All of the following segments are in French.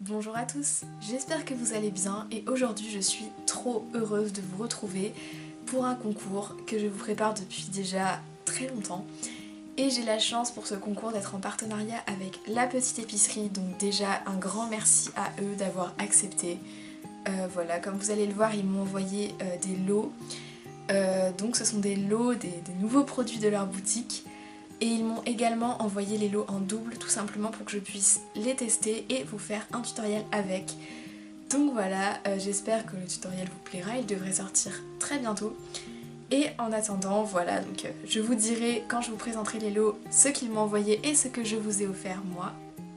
Bonjour à tous, j'espère que vous allez bien et aujourd'hui je suis trop heureuse de vous retrouver pour un concours que je vous prépare depuis déjà très longtemps. Et j'ai la chance pour ce concours d'être en partenariat avec La Petite Épicerie, donc déjà un grand merci à eux d'avoir accepté. Voilà, comme vous allez le voir, ils m'ont envoyé des lots. Donc ce sont des lots, des nouveaux produits de leur boutique. Et ils m'ont également envoyé les lots en double, tout simplement pour que je puisse les tester et vous faire un tutoriel avec. Donc voilà, j'espère que le tutoriel vous plaira, il devrait sortir très bientôt. Et en attendant, voilà, donc je vous dirai quand je vous présenterai les lots ce qu'ils m'ont envoyé et ce que je vous ai offert moi.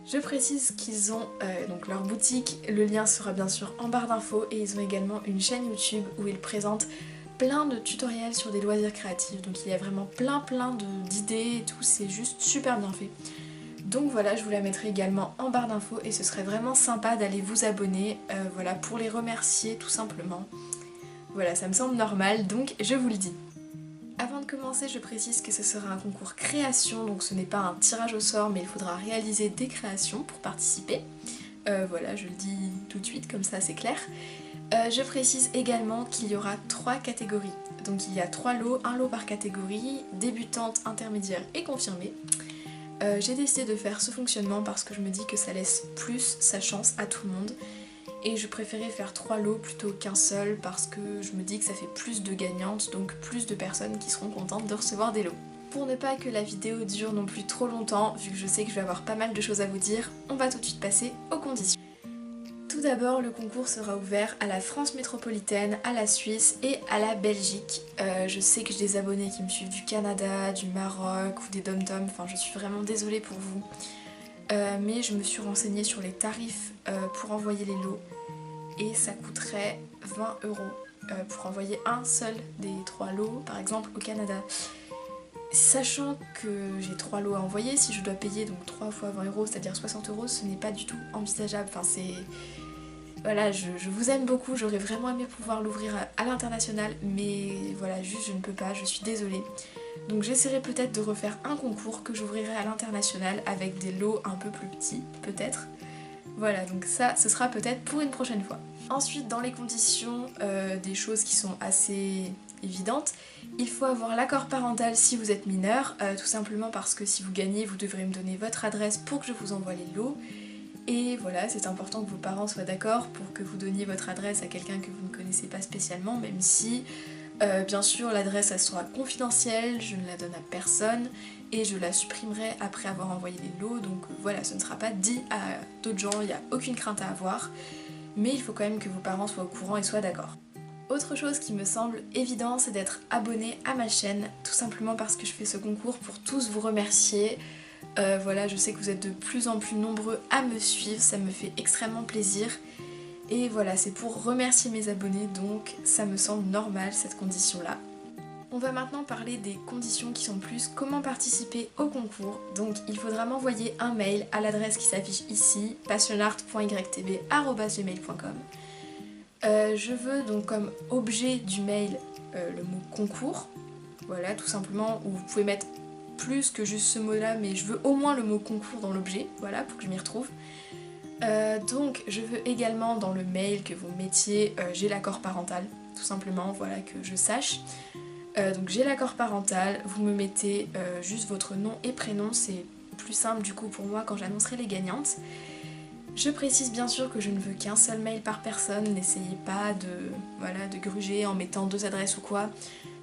Je précise qu'ils ont donc leur boutique, le lien sera bien sûr en barre d'infos et ils ont également une chaîne YouTube où ils présentent plein de tutoriels sur des loisirs créatifs, donc il y a vraiment plein d'idées et tout, c'est juste super bien fait. Donc voilà, je vous la mettrai également en barre d'infos et ce serait vraiment sympa d'aller vous abonner, voilà, pour les remercier tout simplement. Voilà, ça me semble normal, donc je vous le dis. Avant de commencer, je précise que ce sera un concours création, donc ce n'est pas un tirage au sort, mais il faudra réaliser des créations pour participer. Voilà, je le dis tout de suite, comme ça c'est clair. Je précise également qu'il y aura 3 catégories. Donc il y a 3 lots, un lot par catégorie, débutante, intermédiaire et confirmée. J'ai décidé de faire ce fonctionnement parce que je me dis que ça laisse plus sa chance à tout le monde. Et je préférais faire 3 lots plutôt qu'un seul parce que je me dis que ça fait plus de gagnantes, donc plus de personnes qui seront contentes de recevoir des lots. Pour ne pas que la vidéo dure non plus trop longtemps, vu que je sais que je vais avoir pas mal de choses à vous dire, on va tout de suite passer aux conditions. Tout d'abord, le concours sera ouvert à la France métropolitaine, à la Suisse et à la Belgique. Je sais que j'ai des abonnés qui me suivent du Canada, du Maroc ou des dom-toms, enfin je suis vraiment désolée pour vous. Mais je me suis renseignée sur les tarifs pour envoyer les lots et ça coûterait 20 € pour envoyer un seul des 3 lots, par exemple au Canada. Sachant que j'ai 3 lots à envoyer, si je dois payer donc 3 fois 20 €, c'est-à-dire 60 €, ce n'est pas du tout envisageable. Enfin c'est... Voilà, je vous aime beaucoup, j'aurais vraiment aimé pouvoir l'ouvrir à l'international, mais voilà, juste je ne peux pas, je suis désolée. Donc j'essaierai peut-être de refaire un concours que j'ouvrirai à l'international avec des lots un peu plus petits, peut-être. Voilà, donc ça, ce sera peut-être pour une prochaine fois. Ensuite, dans les conditions, des choses qui sont assez évidentes, il faut avoir l'accord parental si vous êtes mineur, tout simplement parce que si vous gagnez, vous devrez me donner votre adresse pour que je vous envoie les lots. Et voilà, c'est important que vos parents soient d'accord pour que vous donniez votre adresse à quelqu'un que vous ne connaissez pas spécialement, même si, bien sûr, l'adresse elle sera confidentielle, je ne la donne à personne et je la supprimerai après avoir envoyé les lots, donc voilà, ce ne sera pas dit à d'autres gens, il n'y a aucune crainte à avoir, mais il faut quand même que vos parents soient au courant et soient d'accord. Autre chose qui me semble évident, c'est d'être abonné à ma chaîne, tout simplement parce que je fais ce concours pour tous vous remercier. Voilà, je sais que vous êtes de plus en plus nombreux à me suivre, ça me fait extrêmement plaisir. Et voilà, c'est pour remercier mes abonnés, donc ça me semble normal cette condition-là. On va maintenant parler des conditions qui sont plus comment participer au concours. Donc il faudra m'envoyer un mail à l'adresse qui s'affiche ici, passionart.ytb@gmail.com. Je veux donc comme objet du mail le mot concours, voilà, tout simplement, où vous pouvez mettre plus que juste ce mot-là, mais je veux au moins le mot concours dans l'objet, voilà, pour que je m'y retrouve. Donc je veux également dans le mail que vous mettiez j'ai l'accord parental, tout simplement, voilà, que je sache. Donc j'ai l'accord parental, vous me mettez juste votre nom et prénom, c'est plus simple du coup pour moi quand j'annoncerai les gagnantes. Je précise bien sûr que je ne veux qu'un seul mail par personne, n'essayez pas de gruger en mettant 2 adresses ou quoi.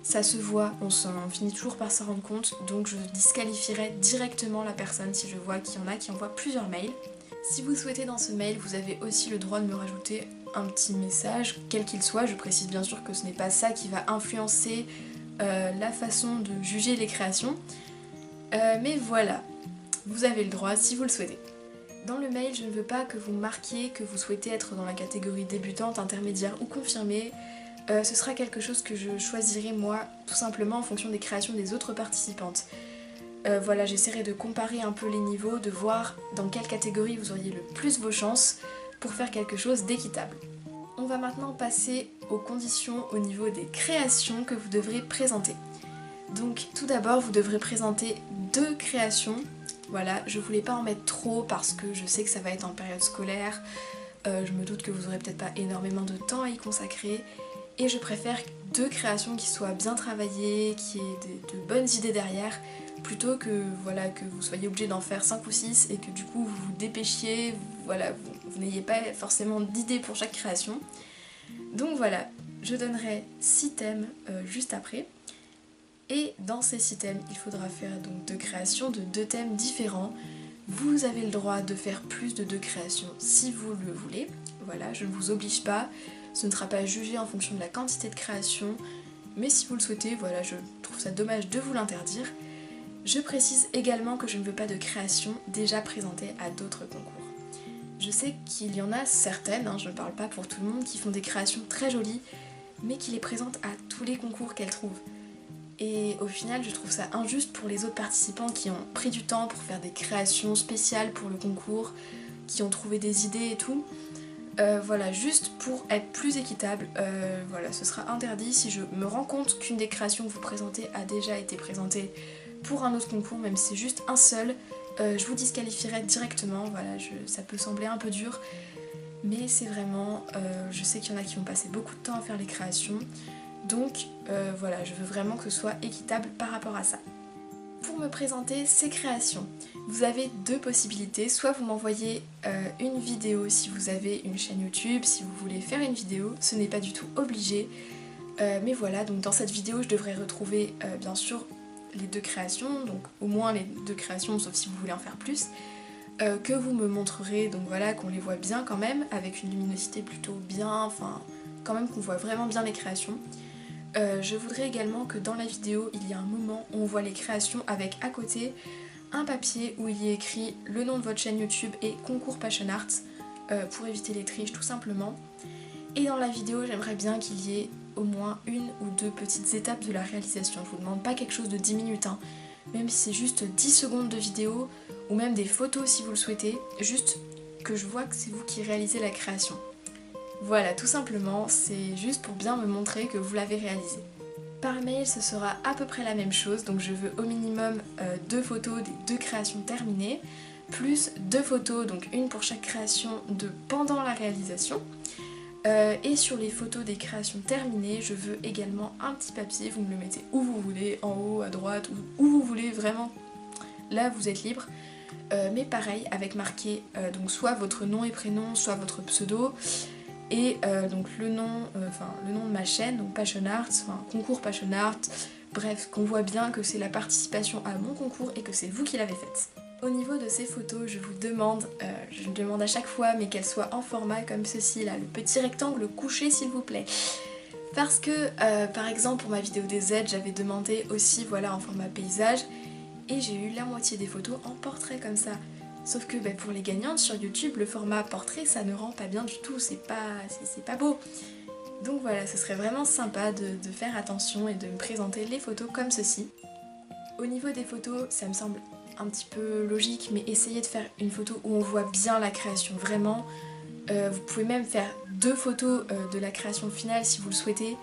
Ça se voit, on finit toujours par s'en rendre compte, donc je disqualifierai directement la personne si je vois qu'il y en a qui envoient plusieurs mails. Si vous souhaitez dans ce mail, vous avez aussi le droit de me rajouter un petit message, quel qu'il soit. Je précise bien sûr que ce n'est pas ça qui va influencer la façon de juger les créations. Mais voilà, vous avez le droit si vous le souhaitez. Dans le mail, je ne veux pas que vous marquiez que vous souhaitez être dans la catégorie débutante, intermédiaire ou confirmée. Ce sera quelque chose que je choisirai moi, tout simplement en fonction des créations des autres participantes. Voilà, j'essaierai de comparer un peu les niveaux, de voir dans quelle catégorie vous auriez le plus vos chances pour faire quelque chose d'équitable. On va maintenant passer aux conditions au niveau des créations que vous devrez présenter. Donc tout d'abord vous devrez présenter 2 créations. Voilà, je voulais pas en mettre trop parce que je sais que ça va être en période scolaire. Je me doute que vous aurez peut-être pas énormément de temps à y consacrer. Et je préfère 2 créations qui soient bien travaillées, qui aient de bonnes idées derrière, plutôt que, voilà, que vous soyez obligé d'en faire 5 ou 6 et que du coup vous vous dépêchiez, voilà, vous n'ayez pas forcément d'idées pour chaque création. Donc voilà, je donnerai 6 thèmes juste après. Et dans ces 6 thèmes, il faudra faire donc 2 créations de 2 thèmes différents. Vous avez le droit de faire plus de 2 créations si vous le voulez. Voilà, je ne vous oblige pas. Ce ne sera pas jugé en fonction de la quantité de création. Mais si vous le souhaitez, voilà, je trouve ça dommage de vous l'interdire. Je précise également que je ne veux pas de création déjà présentée à d'autres concours. Je sais qu'il y en a certaines, je ne parle pas pour tout le monde, qui font des créations très jolies, mais qui les présentent à tous les concours qu'elles trouvent. Et au final, je trouve ça injuste pour les autres participants qui ont pris du temps pour faire des créations spéciales pour le concours, qui ont trouvé des idées et tout. Voilà, juste pour être plus équitable, voilà, ce sera interdit si je me rends compte qu'une des créations que vous présentez a déjà été présentée pour un autre concours, même si c'est juste un seul, je vous disqualifierai directement. Voilà, ça peut sembler un peu dur, mais c'est vraiment, je sais qu'il y en a qui vont passer beaucoup de temps à faire les créations. Donc voilà, je veux vraiment que ce soit équitable par rapport à ça. Pour me présenter ces créations, vous avez 2 possibilités. Soit vous m'envoyez une vidéo si vous avez une chaîne YouTube, si vous voulez faire une vidéo, ce n'est pas du tout obligé. Mais voilà, donc dans cette vidéo je devrais retrouver bien sûr les 2 créations, donc au moins les 2 créations, sauf si vous voulez en faire plus, que vous me montrerez, donc voilà, qu'on les voit bien quand même, avec une luminosité plutôt bien, enfin quand même qu'on voit vraiment bien les créations. Je voudrais également que dans la vidéo, il y a un moment où on voit les créations avec à côté un papier où il y est écrit le nom de votre chaîne YouTube et concours Passion Art pour éviter les triches tout simplement. Et dans la vidéo, j'aimerais bien qu'il y ait au moins 1 ou 2 petites étapes de la réalisation. Je vous demande pas quelque chose de 10 minutes, même si c'est juste 10 secondes de vidéo ou même des photos si vous le souhaitez, juste que je vois que c'est vous qui réalisez la création. Voilà, tout simplement, c'est juste pour bien me montrer que vous l'avez réalisé. Par mail, ce sera à peu près la même chose, donc je veux au minimum 2 photos des 2 créations terminées, plus 2 photos, donc une pour chaque création de pendant la réalisation. Et sur les photos des créations terminées, je veux également un petit papier, vous me le mettez où vous voulez, en haut, à droite, où vous voulez, vraiment, là vous êtes libre. Mais pareil, avec marqué donc soit votre nom et prénom, soit votre pseudo, et donc le nom de ma chaîne, donc Passion Art, concours Passion Art, bref, qu'on voit bien que c'est la participation à mon concours et que c'est vous qui l'avez faite. Au niveau de ces photos, je vous demande, je le demande à chaque fois, mais qu'elles soient en format comme ceci là, le petit rectangle couché s'il vous plaît. Parce que par exemple pour ma vidéo des aides, j'avais demandé aussi voilà en format paysage, et j'ai eu la moitié des photos en portrait comme ça. Sauf que pour les gagnantes sur YouTube, le format portrait ça ne rend pas bien du tout, c'est pas beau. Donc voilà, ce serait vraiment sympa de faire attention et de me présenter les photos comme ceci. Au niveau des photos, ça me semble un petit peu logique, mais essayez de faire une photo où on voit bien la création, vraiment. Vous pouvez même faire 2 photos de la création finale si vous le souhaitez,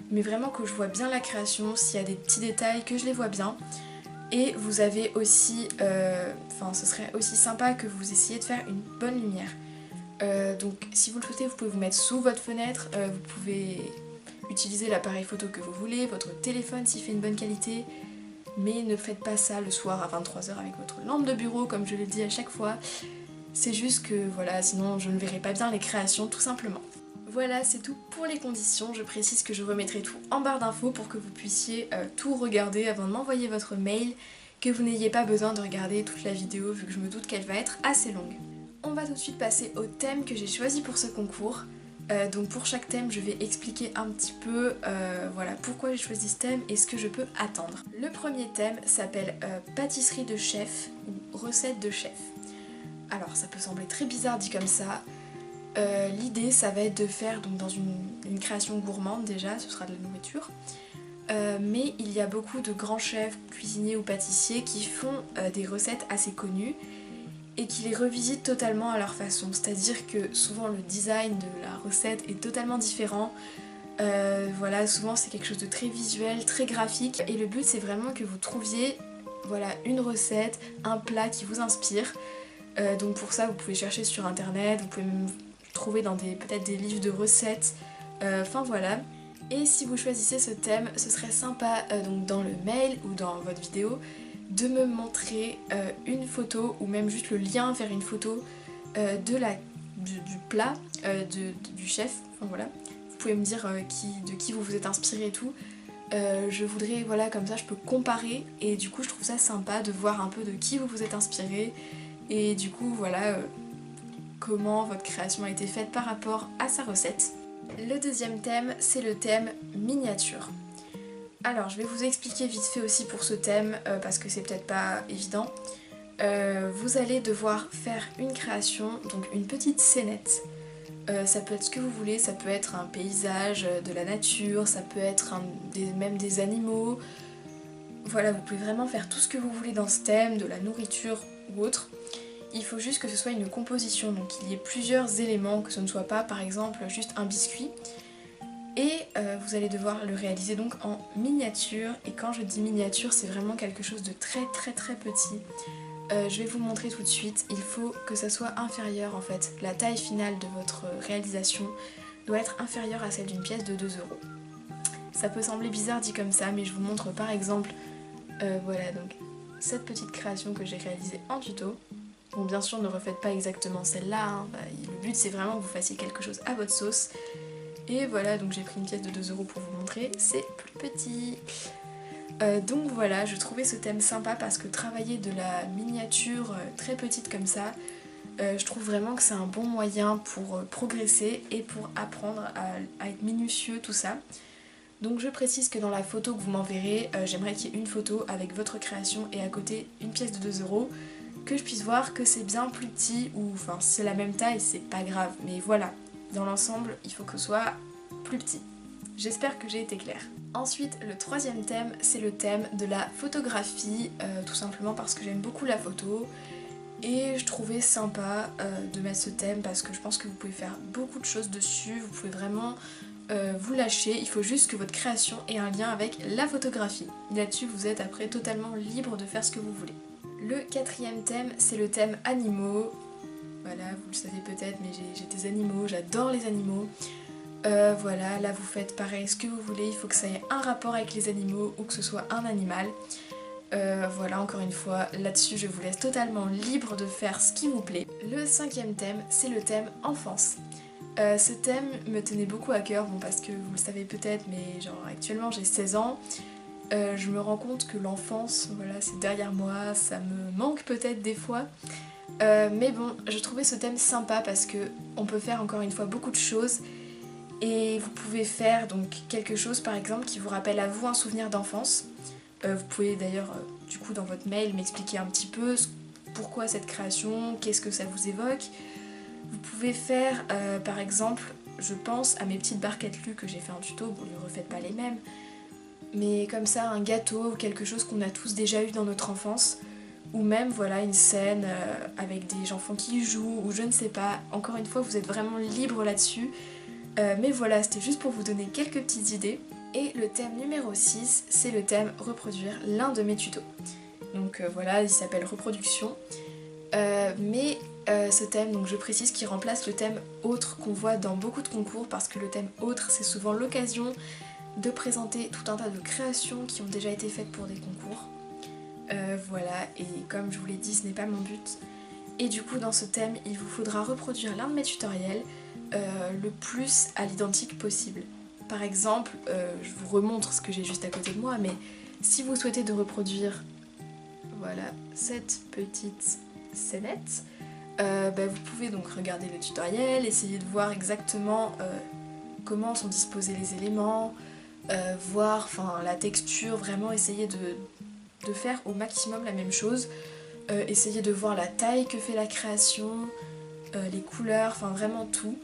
mais vraiment que je vois bien la création, s'il y a des petits détails, que je les vois bien. Et vous avez aussi, ce serait aussi sympa que vous essayiez de faire une bonne lumière. Donc si vous le souhaitez, vous pouvez vous mettre sous votre fenêtre, vous pouvez utiliser l'appareil photo que vous voulez, votre téléphone s'il fait une bonne qualité, mais ne faites pas ça le soir à 23 h avec votre lampe de bureau comme je le dis à chaque fois. C'est juste que voilà, sinon je ne verrai pas bien les créations tout simplement. Voilà, c'est tout pour les conditions. Je précise que je remettrai tout en barre d'infos pour que vous puissiez tout regarder avant de m'envoyer votre mail, que vous n'ayez pas besoin de regarder toute la vidéo vu que je me doute qu'elle va être assez longue. On va tout de suite passer au thème que j'ai choisi pour ce concours. Donc pour chaque thème, je vais expliquer un petit peu voilà, pourquoi j'ai choisi ce thème et ce que je peux attendre. Le premier thème s'appelle pâtisserie de chef ou recette de chef. Alors ça peut sembler très bizarre dit comme ça. L'idée ça va être de faire donc, dans une création gourmande déjà, ce sera de la nourriture, mais il y a beaucoup de grands chefs, cuisiniers ou pâtissiers qui font des recettes assez connues et qui les revisitent totalement à leur façon. C'est-à-dire que souvent le design de la recette est totalement différent. Voilà, souvent c'est quelque chose de très visuel, très graphique. Et le but c'est vraiment que vous trouviez voilà, une recette, un plat qui vous inspire. Donc pour ça vous pouvez chercher sur internet, vous pouvez même trouver dans peut-être des livres de recettes. Enfin voilà. Et si vous choisissez ce thème, ce serait sympa donc dans le mail ou dans votre vidéo de me montrer une photo ou même juste le lien vers une photo du plat du chef. Enfin voilà. Vous pouvez me dire de qui vous vous êtes inspiré et tout. Je voudrais, voilà, comme ça je peux comparer et du coup je trouve ça sympa de voir un peu de qui vous vous êtes inspiré et du coup voilà comment votre création a été faite par rapport à sa recette. Le deuxième thème, c'est le thème miniature. Alors je vais vous expliquer vite fait aussi pour ce thème parce que c'est peut-être pas évident. Vous allez devoir faire une création, donc une petite scénette. Ça peut être ce que vous voulez, ça peut être un paysage, de la nature, ça peut être même des animaux. Voilà, vous pouvez vraiment faire tout ce que vous voulez dans ce thème, de la nourriture ou autre. Il faut juste que ce soit une composition, donc qu'il y ait plusieurs éléments, que ce ne soit pas par exemple juste un biscuit. Et vous allez devoir le réaliser donc en miniature, et quand je dis miniature, c'est vraiment quelque chose de très petit. Je vais vous montrer tout de suite, il faut que ça soit inférieur en fait. La taille finale de votre réalisation doit être inférieure à celle d'une pièce de 2 euros. Ça peut sembler bizarre dit comme ça, mais je vous montre par exemple, voilà donc cette petite création que j'ai réalisée en tuto. Bon bien sûr ne refaites pas exactement celle-là, hein. Le but c'est vraiment que vous fassiez quelque chose à votre sauce. Et voilà, donc j'ai pris une pièce de 2 euros pour vous montrer, c'est plus petit. Donc voilà, je trouvais ce thème sympa parce que travailler de la miniature très petite comme ça, je trouve vraiment que c'est un bon moyen pour progresser et pour apprendre à être minutieux, tout ça. Donc je précise que dans la photo que vous m'enverrez, j'aimerais qu'il y ait une photo avec votre création et à côté une pièce de 2 euros, que je puisse voir que c'est bien plus petit ou enfin si c'est la même taille, c'est pas grave, mais voilà, dans l'ensemble, il faut que ce soit plus petit. J'espère que j'ai été claire. Ensuite, le troisième thème, c'est le thème de la photographie, tout simplement parce que j'aime beaucoup la photo et je trouvais sympa de mettre ce thème parce que je pense que vous pouvez faire beaucoup de choses dessus, vous pouvez vraiment vous lâcher, il faut juste que votre création ait un lien avec la photographie. Là-dessus, vous êtes après totalement libre de faire ce que vous voulez. Le quatrième thème, c'est le thème animaux. Voilà, vous le savez peut-être, mais j'ai des animaux, j'adore les animaux. Voilà, là vous faites pareil, ce que vous voulez, il faut que ça ait un rapport avec les animaux ou que ce soit un animal. Voilà, encore une fois, là-dessus je vous laisse totalement libre de faire ce qui vous plaît. Le cinquième thème, c'est le thème enfance. Ce thème me tenait beaucoup à cœur, bon parce que vous le savez peut-être, mais genre actuellement j'ai 16 ans. Je me rends compte que l'enfance, voilà, c'est derrière moi, ça me manque peut-être des fois. Mais bon, je trouvais ce thème sympa parce que on peut faire encore une fois beaucoup de choses. Et vous pouvez faire donc quelque chose par exemple qui vous rappelle à vous un souvenir d'enfance. Vous pouvez d'ailleurs du coup dans votre mail m'expliquer un petit peu pourquoi cette création, qu'est-ce que ça vous évoque. Vous pouvez faire par exemple, je pense à mes petites barquettes Lu que j'ai fait en tuto, bon ne refaites pas les mêmes, mais comme ça un gâteau ou quelque chose qu'on a tous déjà eu dans notre enfance. Ou même voilà une scène avec des enfants qui jouent ou je ne sais pas. Encore une fois vous êtes vraiment libre là-dessus. Mais voilà, c'était juste pour vous donner quelques petites idées. Et le thème numéro 6, c'est le thème reproduire l'un de mes tutos. Donc voilà, il s'appelle reproduction. Mais ce thème, donc je précise qu'il remplace le thème autre qu'on voit dans beaucoup de concours parce que le thème autre, c'est souvent l'occasion de présenter tout un tas de créations qui ont déjà été faites pour des concours. Voilà, et comme je vous l'ai dit, ce n'est pas mon but. Et du coup, dans ce thème, il vous faudra reproduire l'un de mes tutoriels le plus à l'identique possible. Par exemple, je vous remontre ce que j'ai juste à côté de moi, mais si vous souhaitez de reproduire voilà, cette petite scénette, vous pouvez donc regarder le tutoriel, essayer de voir exactement comment sont disposés les éléments, voir la texture, vraiment essayer de faire au maximum la même chose, essayer de voir la taille que fait la création, les couleurs, enfin vraiment tout.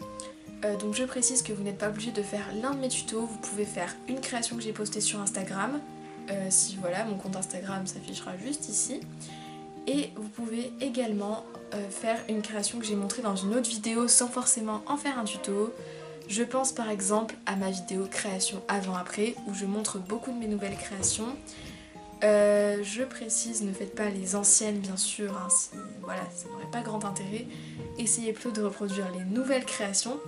Donc je précise que vous n'êtes pas obligé de faire l'un de mes tutos, vous pouvez faire une création que j'ai postée sur Instagram, si voilà, mon compte Instagram s'affichera juste ici. Et vous pouvez également faire une création que j'ai montrée dans une autre vidéo sans forcément en faire un tuto. Je pense par exemple à ma vidéo création avant-après où je montre beaucoup de mes nouvelles créations. Je précise, ne faites pas les anciennes bien sûr, hein, voilà, ça n'aurait pas grand intérêt. Essayez plutôt de reproduire les nouvelles créations.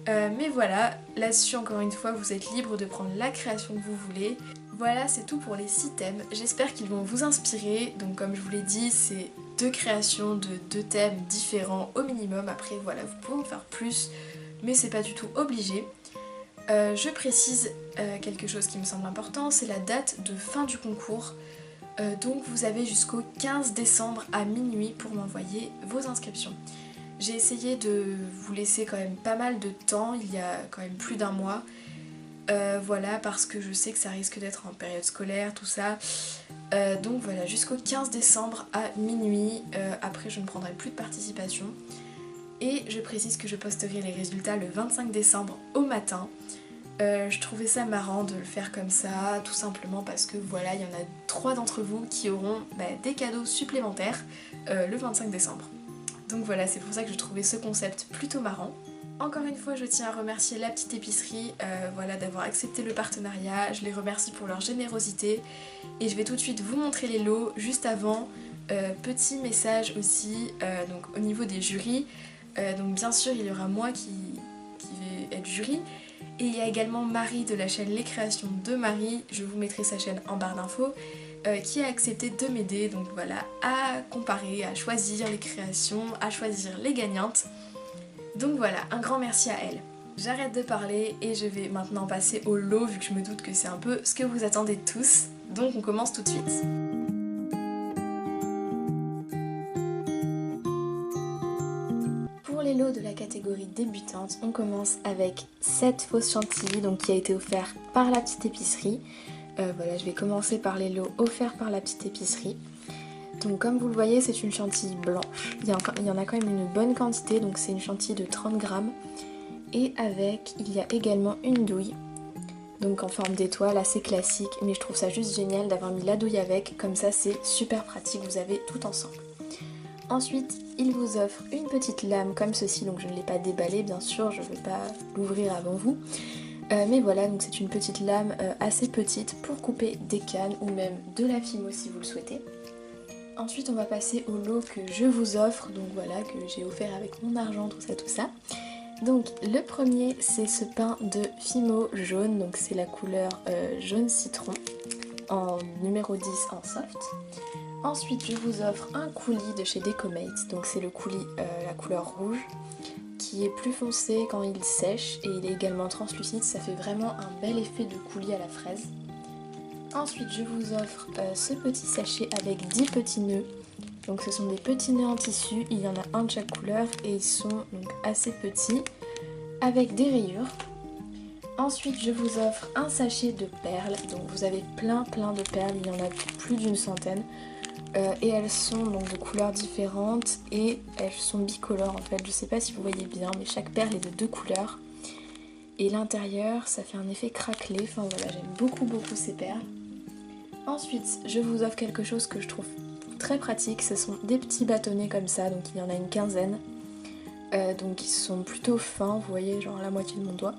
Mais voilà, là-dessus encore une fois, vous êtes libre de prendre la création que vous voulez. Voilà, c'est tout pour les 6 thèmes. J'espère qu'ils vont vous inspirer. Donc comme je vous l'ai dit, c'est 2 créations de 2 thèmes différents au minimum. Après voilà, vous pouvez en faire plus, mais c'est pas du tout obligé. Je précise quelque chose qui me semble important, c'est la date de fin du concours. Donc vous avez jusqu'au 15 décembre à minuit pour m'envoyer vos inscriptions. J'ai essayé de vous laisser quand même pas mal de temps, il y a quand même plus d'1 mois. Voilà, parce que je sais que ça risque d'être en période scolaire, tout ça. Donc voilà, jusqu'au 15 décembre à minuit. Après je ne prendrai plus de participation. Et je précise que je posterai les résultats le 25 décembre au matin. Je trouvais ça marrant de le faire comme ça, tout simplement parce que voilà, il y en a 3 d'entre vous qui auront des cadeaux supplémentaires le 25 décembre. Donc voilà, c'est pour ça que je trouvais ce concept plutôt marrant. Encore une fois, je tiens à remercier La Petite Épicerie voilà, d'avoir accepté le partenariat. Je les remercie pour leur générosité. Et je vais tout de suite vous montrer les lots. Juste avant, petit message aussi donc au niveau des jurys. Donc bien sûr, il y aura moi qui vais être jury. Et il y a également Marie de la chaîne Les Créations de Marie. Je vous mettrai sa chaîne en barre d'infos. Qui a accepté de m'aider, donc voilà, à comparer, à choisir les créations, à choisir les gagnantes. Donc voilà, un grand merci à elle. J'arrête de parler et je vais maintenant passer au lot vu que je me doute que c'est un peu ce que vous attendez tous. Donc on commence tout de suite. Pour les lots de la catégorie débutante, on commence avec cette fausse chantilly donc, qui a été offerte par La Petite Épicerie. Voilà, je vais commencer par les lots offerts par La Petite Épicerie. Donc comme vous le voyez, c'est une chantilly blanche. Il y en a quand même une bonne quantité, donc c'est une chantilly de 30 grammes. Et avec, il y a également une douille, donc en forme d'étoile, assez classique, mais je trouve ça juste génial d'avoir mis la douille avec, comme ça c'est super pratique, vous avez tout ensemble. Ensuite, il vous offre une petite lame comme ceci, donc je ne l'ai pas déballée bien sûr, je ne vais pas l'ouvrir avant vous. Mais voilà, donc c'est une petite lame assez petite pour couper des cannes ou même de la fimo si vous le souhaitez. Ensuite on va passer au lot que je vous offre, donc voilà, que j'ai offert avec mon argent, tout ça. Donc le premier c'est ce pain de fimo jaune, donc c'est la couleur jaune citron en numéro 10 en soft. Ensuite je vous offre un coulis de chez Decomate, donc c'est le coulis la couleur rouge, qui est plus foncé quand il sèche et il est également translucide, ça fait vraiment un bel effet de coulis à la fraise. Ensuite je vous offre ce petit sachet avec 10 petits nœuds, donc ce sont des petits nœuds en tissu, il y en a un de chaque couleur et ils sont donc assez petits avec des rayures. Ensuite je vous offre un sachet de perles, donc vous avez plein de perles, il y en a plus d'une centaine. Et elles sont donc de couleurs différentes et elles sont bicolores en fait, je sais pas si vous voyez bien mais chaque perle est de 2 couleurs et l'intérieur ça fait un effet craquelé, enfin voilà, j'aime beaucoup ces perles. Ensuite je vous offre quelque chose que je trouve très pratique, ce sont des petits bâtonnets comme ça, donc il y en a une quinzaine, donc ils sont plutôt fins, vous voyez, genre la moitié de mon doigt.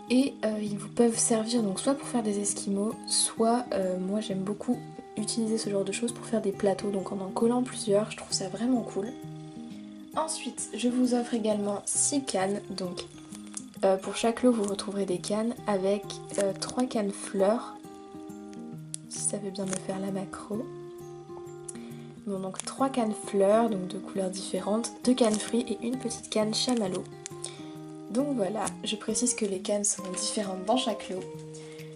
Et ils vous peuvent servir donc soit pour faire des esquimaux, soit moi j'aime beaucoup utiliser ce genre de choses pour faire des plateaux, donc en collant plusieurs, je trouve ça vraiment cool. Ensuite, je vous offre également 6 cannes, donc pour chaque lot vous retrouverez des cannes avec 3 cannes fleurs, si ça veut bien me faire la macro. Bon, donc 3 cannes fleurs, donc de couleurs différentes, 2 cannes fruits et une petite canne chamallow. Donc voilà, je précise que les cannes seront différentes dans chaque lot.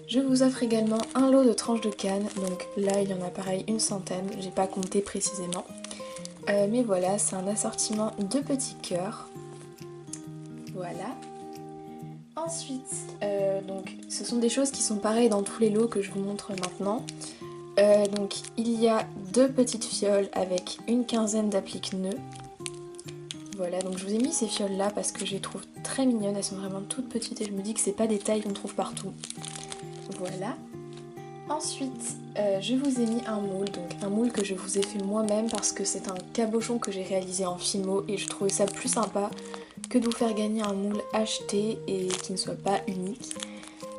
Je vous offre également un lot de tranches de canne, donc là il y en a pareil une centaine, j'ai pas compté précisément. Mais voilà, c'est un assortiment de petits cœurs. Voilà. Ensuite, donc ce sont des choses qui sont pareilles dans tous les lots que je vous montre maintenant. Donc il y a 2 petites fioles avec une quinzaine d'applique-nœuds. Voilà, donc je vous ai mis ces fioles là parce que je les trouve très mignonnes, elles sont vraiment toutes petites et je me dis que c'est pas des tailles qu'on trouve partout. Voilà. Ensuite, je vous ai mis un moule, donc un moule que je vous ai fait moi-même parce que c'est un cabochon que j'ai réalisé en Fimo et je trouvais ça plus sympa que de vous faire gagner un moule acheté et qui ne soit pas unique.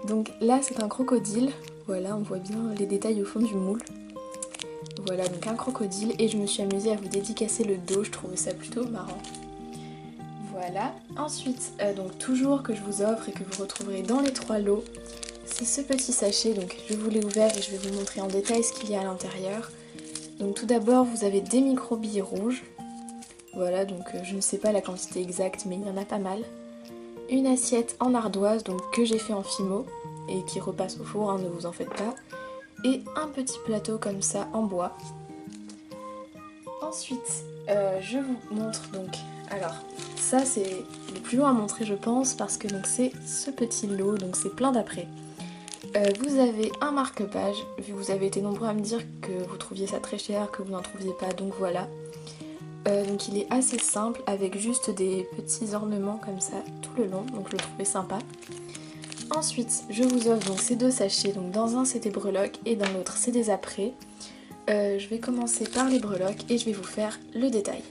Donc là c'est un crocodile, voilà on voit bien les détails au fond du moule. Voilà donc un crocodile et je me suis amusée à vous dédicacer le dos, je trouvais ça plutôt marrant. Voilà, ensuite donc toujours que je vous offre et que vous retrouverez dans les 3 lots, c'est ce petit sachet, donc je vous l'ai ouvert et je vais vous montrer en détail ce qu'il y a à l'intérieur. Donc tout d'abord vous avez des micro-billes rouges, voilà donc je ne sais pas la quantité exacte mais il y en a pas mal. Une assiette en ardoise donc que j'ai fait en Fimo et qui repasse au four, hein, ne vous en faites pas. Et un petit plateau comme ça en bois. Ensuite je vous montre donc, alors ça c'est le plus long à montrer je pense parce que donc c'est ce petit lot, donc c'est plein d'après. Vous avez un marque-page, vu que vous avez été nombreux à me dire que vous trouviez ça très cher, que vous n'en trouviez pas, donc voilà. Donc il est assez simple avec juste des petits ornements comme ça tout le long, donc je le trouvais sympa. Ensuite je vous offre donc ces 2 sachets, donc dans un c'est des breloques et dans l'autre c'est des apprêts. Je vais commencer par les breloques et je vais vous faire le détail.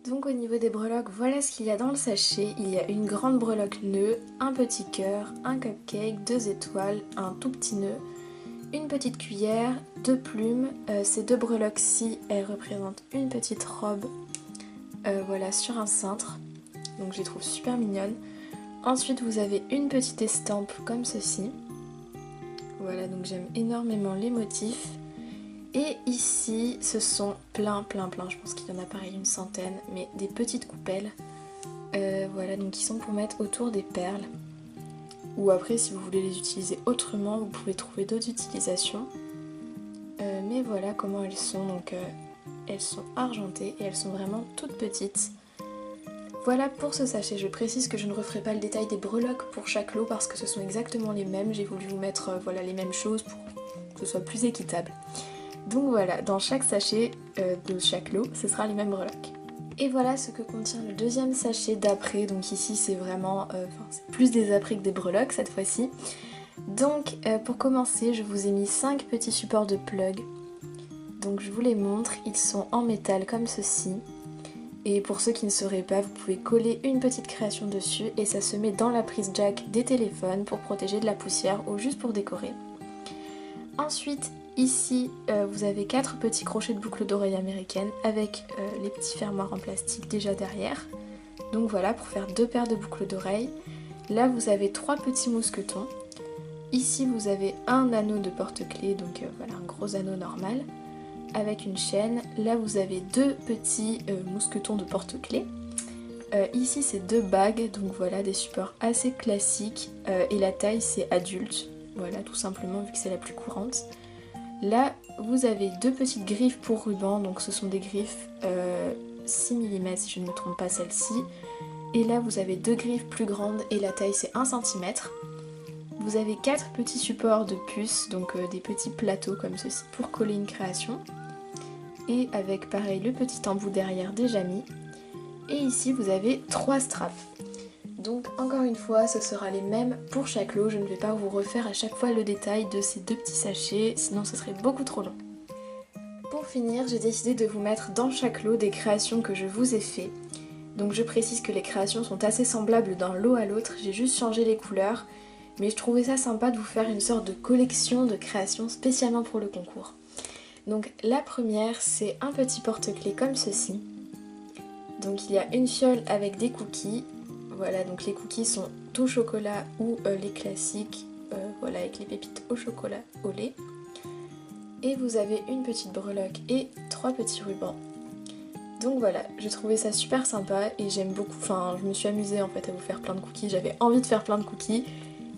Donc au niveau des breloques, voilà ce qu'il y a dans le sachet. Il y a une grande breloque nœud, un petit cœur, un cupcake, 2 étoiles, un tout petit nœud, une petite cuillère, 2 plumes. Ces 2 breloques-ci, elles représentent une petite robe voilà, sur un cintre. Donc je les trouve super mignonnes. Ensuite vous avez une petite estampe comme ceci. Voilà, donc j'aime énormément les motifs. Et ici, ce sont plein, je pense qu'il y en a pareil une centaine, mais des petites coupelles. Voilà, donc qui sont pour mettre autour des perles. Ou après, si vous voulez les utiliser autrement, vous pouvez trouver d'autres utilisations. Mais voilà comment elles sont, donc elles sont argentées et elles sont vraiment toutes petites. Voilà pour ce sachet, je précise que je ne referai pas le détail des breloques pour chaque lot parce que ce sont exactement les mêmes. J'ai voulu vous mettre voilà, les mêmes choses pour que ce soit plus équitable. Donc voilà, dans chaque sachet de chaque lot, ce sera les mêmes breloques. Et voilà ce que contient le deuxième sachet d'après. Donc ici c'est vraiment, c'est plus des apprêts que des breloques cette fois-ci. Donc pour commencer, je vous ai mis 5 petits supports de plug. Donc je vous les montre, ils sont en métal comme ceci. Et pour ceux qui ne sauraient pas, vous pouvez coller une petite création dessus et ça se met dans la prise jack des téléphones pour protéger de la poussière ou juste pour décorer. Ensuite, ici, vous avez 4 petits crochets de boucle d'oreille américaine avec les petits fermoirs en plastique déjà derrière. Donc voilà, pour faire 2 paires de boucles d'oreilles. Là, vous avez 3 petits mousquetons. Ici, vous avez un anneau de porte-clés, donc voilà, un gros anneau normal, avec une chaîne. Là, vous avez 2 petits mousquetons de porte-clés. Ici, c'est 2 bagues, donc voilà, des supports assez classiques. Et la taille, c'est adulte. Voilà, tout simplement, vu que c'est la plus courante. Là, vous avez 2 petites griffes pour ruban, donc ce sont des griffes 6 mm si je ne me trompe pas celle-ci. Et là, vous avez 2 griffes plus grandes et la taille c'est 1 cm. Vous avez 4 petits supports de puces, donc des petits plateaux comme ceci pour coller une création. Et avec pareil le petit embout derrière déjà mis. Et ici, vous avez 3 straps. Donc encore une fois, ce sera les mêmes pour chaque lot. Je ne vais pas vous refaire à chaque fois le détail de ces 2 petits sachets, sinon ce serait beaucoup trop long. Pour finir, j'ai décidé de vous mettre dans chaque lot des créations que je vous ai fait. Donc je précise que les créations sont assez semblables d'un lot à l'autre, j'ai juste changé les couleurs. Mais je trouvais ça sympa de vous faire une sorte de collection de créations spécialement pour le concours. Donc la première, c'est un petit porte-clés comme ceci. Donc il y a une fiole avec des cookies. Voilà, donc les cookies sont au chocolat ou les classiques, voilà, avec les pépites au chocolat au lait. Et vous avez une petite breloque et 3 petits rubans. Donc voilà, j'ai trouvé ça super sympa et j'aime beaucoup, enfin je me suis amusée en fait à vous faire plein de cookies, j'avais envie de faire plein de cookies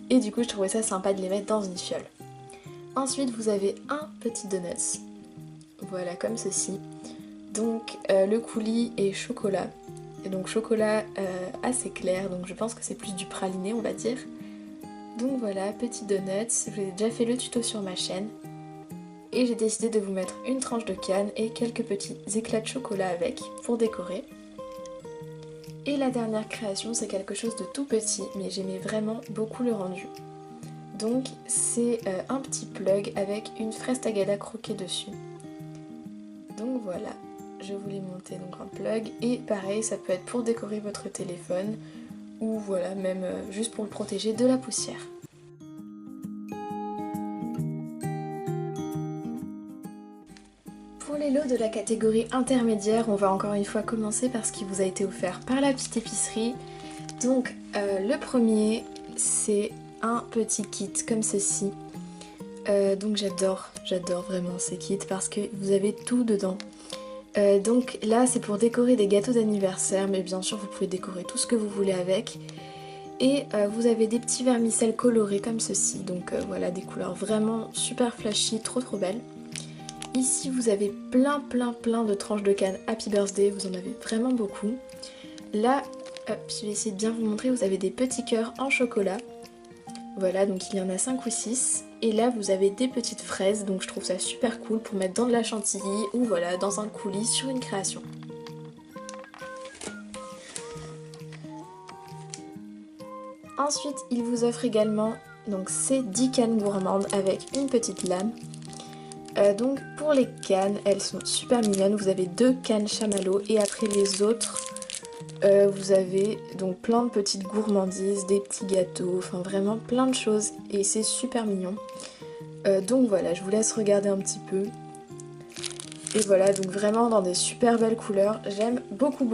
et du coup je trouvais ça sympa de les mettre dans une fiole. Ensuite vous avez un petit donut, voilà comme ceci. Donc le coulis est chocolat. Et donc chocolat assez clair, donc je pense que c'est plus du praliné on va dire. Donc voilà, petit donut, j'ai déjà fait le tuto sur ma chaîne. Et j'ai décidé de vous mettre une tranche de canne et quelques petits éclats de chocolat avec pour décorer. Et la dernière création, c'est quelque chose de tout petit, mais j'aimais vraiment beaucoup le rendu. Donc c'est un petit plug avec une fraise tagada croquée dessus. Donc voilà, je voulais monter donc un plug et pareil, ça peut être pour décorer votre téléphone ou voilà, même juste pour le protéger de la poussière. Pour les lots de la catégorie intermédiaire, on va encore une fois commencer par ce qui vous a été offert par la petite épicerie. Donc le premier, c'est un petit kit comme ceci. Donc j'adore vraiment ces kits parce que vous avez tout dedans. Donc là c'est pour décorer des gâteaux d'anniversaire, mais bien sûr vous pouvez décorer tout ce que vous voulez avec. Et vous avez des petits vermicelles colorés comme ceci, donc voilà, des couleurs vraiment super flashy, trop belles. Ici vous avez plein de tranches de canne Happy Birthday, vous en avez vraiment beaucoup. Là, hop, je vais essayer de bien vous montrer, vous avez des petits cœurs en chocolat. Voilà, donc il y en a 5 ou 6. Et là vous avez des petites fraises, donc je trouve ça super cool pour mettre dans de la chantilly ou voilà, dans un coulis sur une création. Ensuite, il vous offre également donc ces 10 cannes gourmandes avec une petite lame. Donc pour les cannes, elles sont super mignonnes. Vous avez 2 cannes chamallow et après les autres, vous avez donc plein de petites gourmandises, des petits gâteaux, enfin vraiment plein de choses et c'est super mignon. Donc voilà, je vous laisse regarder un petit peu. Et voilà, donc vraiment dans des super belles couleurs, j'aime beaucoup.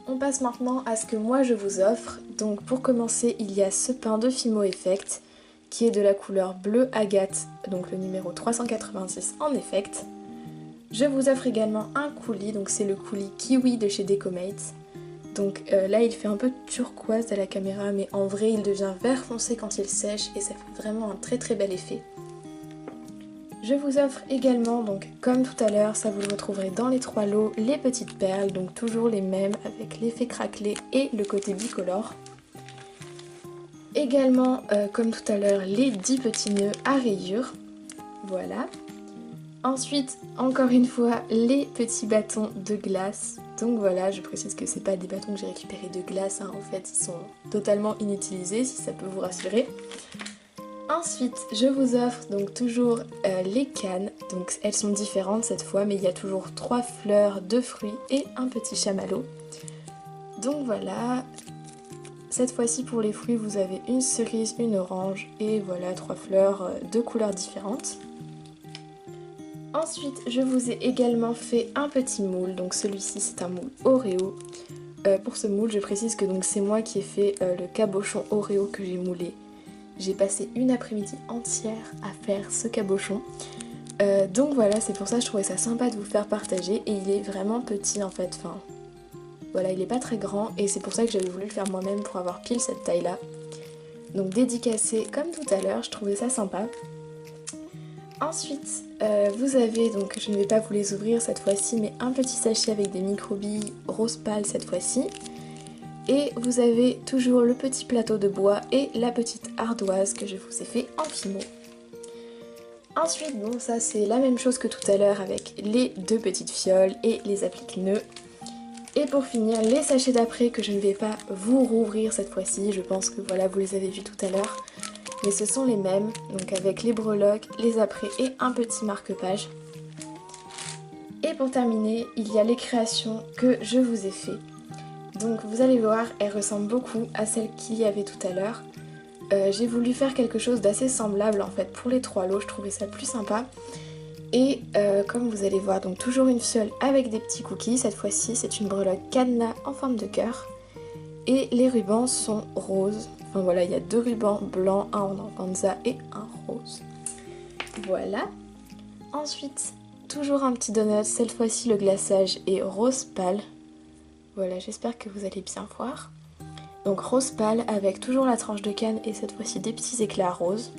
On passe maintenant à ce que moi je vous offre. Donc pour commencer, il y a ce pain de Fimo Effect qui est de la couleur bleu agate, donc le numéro 386 en effect. Je vous offre également un coulis, donc c'est le coulis Kiwi de chez Decomate. Donc là il fait un peu turquoise à la caméra, mais en vrai il devient vert foncé quand il sèche et ça fait vraiment un très bel effet. Je vous offre également, donc comme tout à l'heure, ça vous le retrouverez dans les 3 lots, les petites perles, donc toujours les mêmes avec l'effet craquelé et le côté bicolore. Également, comme tout à l'heure, les 10 petits nœuds à rayures. Voilà. Ensuite, encore une fois, les petits bâtons de glace. Donc voilà, je précise que c'est pas des bâtons que j'ai récupérés de glace, hein. En fait, ils sont totalement inutilisés, si ça peut vous rassurer. Ensuite, je vous offre donc toujours les cannes. Donc elles sont différentes cette fois, mais il y a toujours 3 fleurs, 2 fruits et un petit chamallow. Donc voilà. Cette fois-ci pour les fruits, vous avez une cerise, une orange et voilà 3 fleurs de couleurs différentes. Ensuite, je vous ai également fait un petit moule, donc celui-ci c'est un moule Oreo. Pour ce moule, je précise que donc c'est moi qui ai fait le cabochon Oreo que j'ai moulé. J'ai passé une après-midi entière à faire ce cabochon. Donc voilà, c'est pour ça que je trouvais ça sympa de vous faire partager et il est vraiment petit en fait, enfin... Voilà, il est pas très grand et c'est pour ça que j'avais voulu le faire moi-même pour avoir pile cette taille-là. Donc dédicacé comme tout à l'heure, je trouvais ça sympa. Ensuite, vous avez, donc je ne vais pas vous les ouvrir cette fois-ci, mais un petit sachet avec des micro-billes rose pâle cette fois-ci. Et vous avez toujours le petit plateau de bois et la petite ardoise que je vous ai fait en Fimo. Ensuite, bon ça c'est la même chose que tout à l'heure avec les 2 petites fioles et les applique-nœuds. Et pour finir, les sachets d'après que je ne vais pas vous rouvrir cette fois-ci, je pense que voilà, vous les avez vus tout à l'heure. Mais ce sont les mêmes, donc avec les breloques, les apprêts et un petit marque-page. Et pour terminer, il y a les créations que je vous ai fait. Donc vous allez voir, elles ressemblent beaucoup à celles qu'il y avait tout à l'heure. J'ai voulu faire quelque chose d'assez semblable en fait pour les 3 lots, je trouvais ça plus sympa. Et comme vous allez voir, donc toujours une fiole avec des petits cookies, cette fois-ci c'est une breloque cadenas en forme de cœur. Et les rubans sont roses, enfin voilà, il y a 2 rubans blancs, un en organza et un rose. Voilà. Ensuite, toujours un petit donut, cette fois-ci le glaçage est rose pâle. Voilà, j'espère que vous allez bien voir. Donc rose pâle avec toujours la tranche de canne et cette fois-ci des petits éclats roses.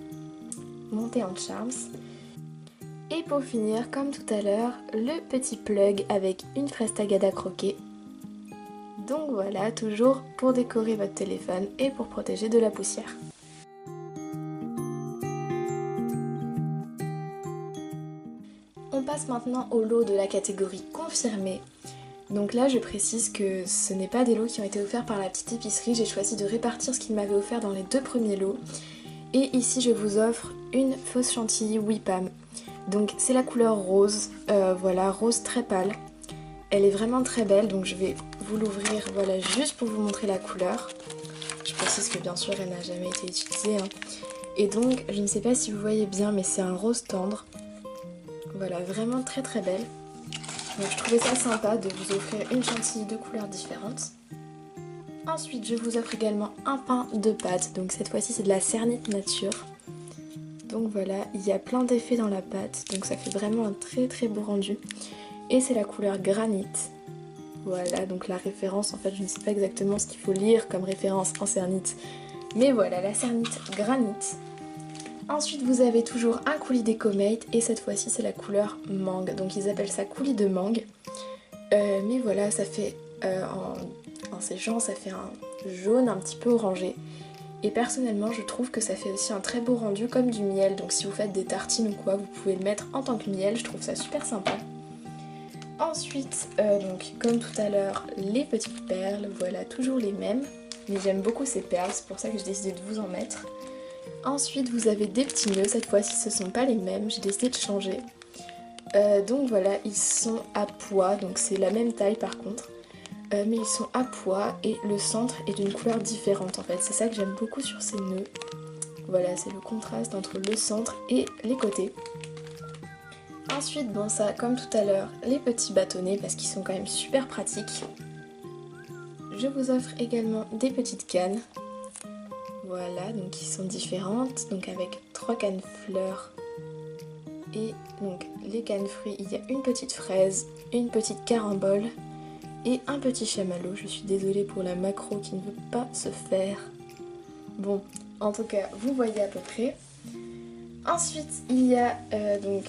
Monté en charms. Et pour finir, comme tout à l'heure, le petit plug avec une fraise tagada croquée. Donc voilà, toujours pour décorer votre téléphone et pour protéger de la poussière. On passe maintenant au lot de la catégorie confirmée. Donc là je précise que ce n'est pas des lots qui ont été offerts par la petite épicerie, j'ai choisi de répartir ce qu'ils m'avaient offert dans les 2 premiers lots. Et ici je vous offre une fausse chantilly Whippam. Donc c'est la couleur rose, voilà, rose très pâle. Elle est vraiment très belle, donc je vais vous l'ouvrir, voilà, juste pour vous montrer la couleur. Je précise que bien sûr elle n'a jamais été utilisée, hein. Et donc je ne sais pas si vous voyez bien, mais c'est un rose tendre. Voilà, vraiment très très belle. Donc je trouvais ça sympa de vous offrir une chantilly de couleurs différentes. Ensuite je vous offre également un pain de pâte, donc cette fois-ci c'est de la Cernite nature. Donc voilà, il y a plein d'effets dans la pâte, donc ça fait vraiment un très très beau rendu. Et c'est la couleur granit. Voilà, donc la référence, en fait je ne sais pas exactement ce qu'il faut lire comme référence en cernite. Mais voilà, la cernite granit. Ensuite vous avez toujours un coulis d'Ecomate et cette fois-ci c'est la couleur mangue. Donc ils appellent ça coulis de mangue. Mais voilà, ça fait en séchant, ça fait un jaune un petit peu orangé. Et personnellement je trouve que ça fait aussi un très beau rendu comme du miel. Donc si vous faites des tartines ou quoi, vous pouvez le mettre en tant que miel, je trouve ça super sympa. Ensuite, donc comme tout à l'heure, les petites perles, voilà, toujours les mêmes. Mais j'aime beaucoup ces perles, c'est pour ça que j'ai décidé de vous en mettre. Ensuite vous avez des petits nœuds, cette fois-ci ce sont pas les mêmes, j'ai décidé de changer. Donc voilà, ils sont à pois, donc c'est la même taille par contre. Mais ils sont à pois et le centre est d'une couleur différente en fait, c'est ça que j'aime beaucoup sur ces nœuds. Voilà, c'est le contraste entre le centre et les côtés. Ensuite, bon ça, comme tout à l'heure, les petits bâtonnets parce qu'ils sont quand même super pratiques. Je vous offre également des petites cannes. Voilà, donc qui sont différentes, donc avec 3 cannes fleurs. Et donc les cannes fruits, il y a une petite fraise, une petite carambole et un petit chamallow. Je suis désolée pour la macro qui ne veut pas se faire. Bon, en tout cas, vous voyez à peu près. Ensuite, il y a donc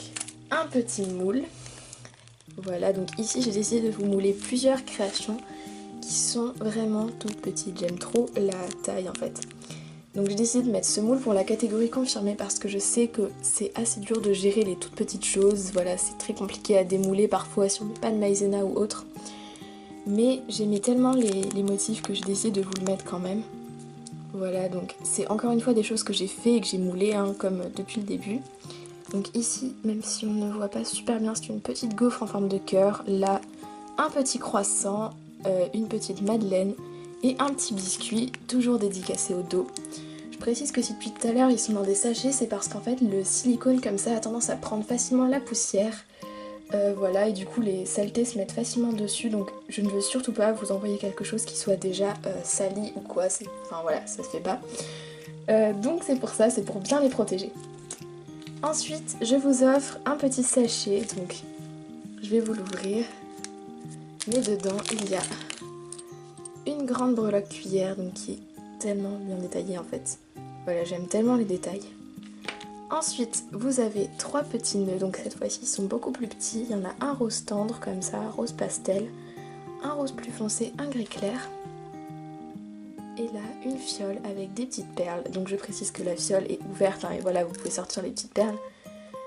un petit moule. Voilà, donc ici j'ai décidé de vous mouler plusieurs créations qui sont vraiment toutes petites. J'aime trop la taille en fait. Donc j'ai décidé de mettre ce moule pour la catégorie confirmée parce que je sais que c'est assez dur de gérer les toutes petites choses. Voilà, c'est très compliqué à démouler parfois si on met pas de maïzena ou autre. Mais j'aimais tellement les motifs que j'ai décidé de vous le mettre quand même. Voilà, donc c'est encore une fois des choses que j'ai fait et que j'ai moulé hein, comme depuis le début. Donc ici, même si on ne voit pas super bien, c'est une petite gaufre en forme de cœur. Là, un petit croissant, une petite madeleine et un petit biscuit, toujours dédicacé au dos. Je précise que si depuis tout à l'heure ils sont dans des sachets, c'est parce qu'en fait le silicone comme ça a tendance à prendre facilement la poussière. Voilà, et du coup les saletés se mettent facilement dessus, donc je ne veux surtout pas vous envoyer quelque chose qui soit déjà sali ou quoi, enfin voilà, ça se fait pas. Donc c'est pour ça, c'est pour bien les protéger. Ensuite, je vous offre un petit sachet, donc je vais vous l'ouvrir. Mais dedans, il y a une grande breloque cuillère, donc qui est tellement bien détaillée en fait. Voilà, j'aime tellement les détails. Ensuite, vous avez 3 petits nœuds, donc cette fois-ci ils sont beaucoup plus petits. Il y en a un rose tendre comme ça, rose pastel, un rose plus foncé, un gris clair. Et là, une fiole avec des petites perles. Donc je précise que la fiole est ouverte, hein, et voilà, vous pouvez sortir les petites perles.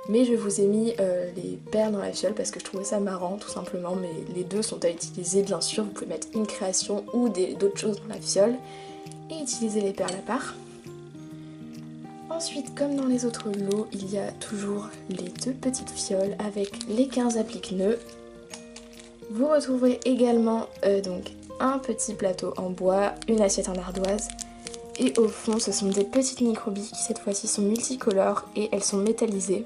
Mais je vous ai mis les perles dans la fiole parce que je trouvais ça marrant tout simplement. Mais les deux sont à utiliser bien sûr. Vous pouvez mettre une création ou d'autres choses dans la fiole et utiliser les perles à part. Ensuite, comme dans les autres lots, il y a toujours les 2 petites fioles avec les 15 applique-nœuds. Vous retrouverez également donc un petit plateau en bois, une assiette en ardoise. Et au fond, ce sont des petites microbilles qui cette fois-ci sont multicolores et elles sont métallisées.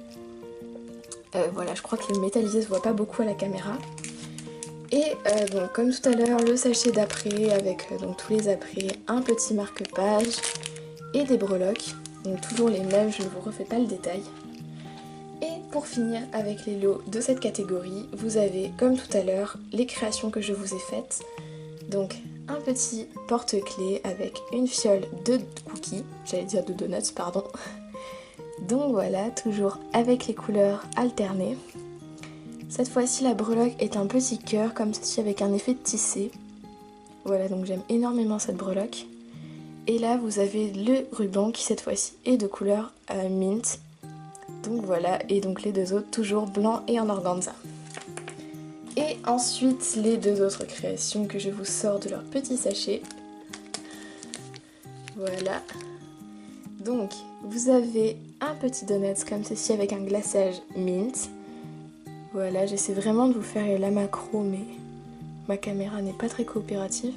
Voilà, je crois que le métallisé se voit pas beaucoup à la caméra. Et donc comme tout à l'heure, le sachet d'après avec donc tous les après, un petit marque-page et des breloques. Donc toujours les mêmes, je ne vous refais pas le détail. Et pour finir avec les lots de cette catégorie, vous avez comme tout à l'heure les créations que je vous ai faites. Donc un petit porte-clés avec une fiole de cookies, j'allais dire de donuts, pardon. Donc voilà, toujours avec les couleurs alternées. Cette fois-ci la breloque est un petit cœur comme ceci avec un effet de tissé. Voilà, donc j'aime énormément cette breloque. Et là vous avez le ruban qui cette fois-ci est de couleur mint. Donc voilà, et donc les 2 autres toujours blanc et en organza. Et ensuite les deux autres créations que je vous sors de leur petit sachet. Voilà. Donc vous avez un petit donut comme ceci avec un glaçage mint. Voilà, j'essaie vraiment de vous faire la macro mais ma caméra n'est pas très coopérative.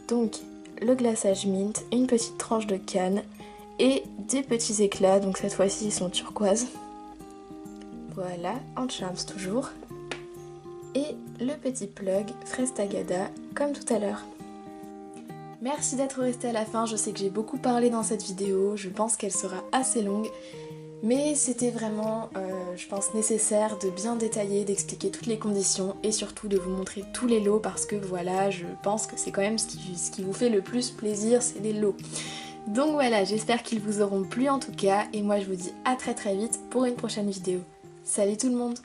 Donc le glaçage mint, une petite tranche de canne et des petits éclats, donc cette fois-ci ils sont turquoises. Voilà, en charms toujours. Et le petit plug fraise tagada comme tout à l'heure. Merci d'être resté à la fin, je sais que j'ai beaucoup parlé dans cette vidéo, je pense qu'elle sera assez longue. Mais c'était vraiment, je pense, nécessaire de bien détailler, d'expliquer toutes les conditions et surtout de vous montrer tous les lots parce que voilà, je pense que c'est quand même ce qui vous fait le plus plaisir, c'est les lots. Donc voilà, j'espère qu'ils vous auront plu en tout cas et moi je vous dis à très vite pour une prochaine vidéo. Salut tout le monde!